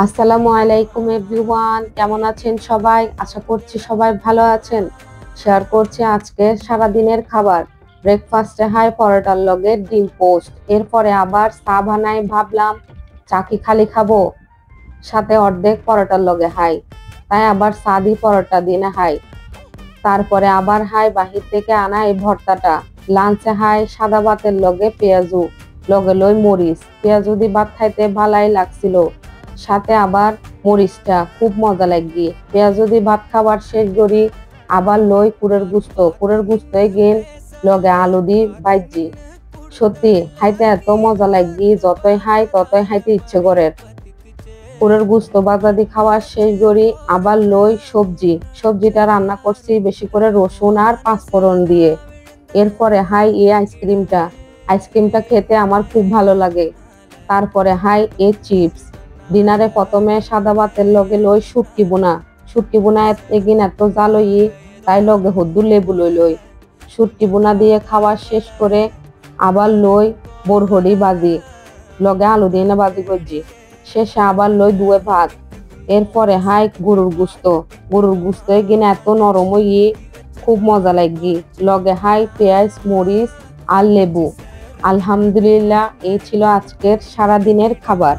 আসসালামু আলাইকুম এভরিওয়ান, কেমন আছেন সবাই? আশা করছি সবাই ভালো আছেন। শেয়ার করছি আজকে সারাদিনের খাবার। ব্রেকফাস্টে হাই পরোটার লগে ডিম পোস্ট, এরপরে আবার চা বানাই, ভাবলাম চা কি খালি খাবো, সাথে অর্ধেক পরোটার লগে হাই, তাই আবার চা দি পরোটা দিনে হাই। তারপরে আবার হাই বাহির থেকে আনা এই ভর্তাটা। লাঞ্চে হাই সাদা ভাতের লগে পেঁয়াজু, লগে লই মরিচ, পেঁয়াজু দি ভাত খাইতে ভালাই লাগছিল, সাথে আবার মরিচটা খুব মজা লাগি। পেঁয়াজু দি ভাত খাবার শেষ করি, আবার লই কুড়ের গুস্ত গেন লগে আলু দি ভাজি। সত্যি খাইতে এত মজা লাগি, যতই হাই ততই হাইতে ইচ্ছে করে। পুরের গুস্ত বাজাদি খাওয়া শেষ করি, আবার লই সবজিটা রান্না করছি বেশি করে রসুন আর পাঁচফোড়ন দিয়ে। এরপরে হাই আইসক্রিমটা খেতে আমার খুব ভালো লাগে। তারপরে হাই চিপস। ডিনারে প্রথমে সাদা ভাতের লগে লই শুটকি বোনা এগিন এত জালই, তাই লগে হদ্দু লেবু লই শুটকি বোনা দিয়ে খাওয়া শেষ করে আবার লই বরহড়ি বাজি, লগে আলু দিয়ে না বাজি করছি। শেষে আবার লই দুয়ে ভাত। এরপরে হাই গরুর গুস্ত এগিন এত নরম খুব মজা লাগি, লগে হাই পেঁয়াজ মরিচ আর লেবু। আলহামদুলিল্লাহ, এই ছিল আজকের সারাদিনের খাবার।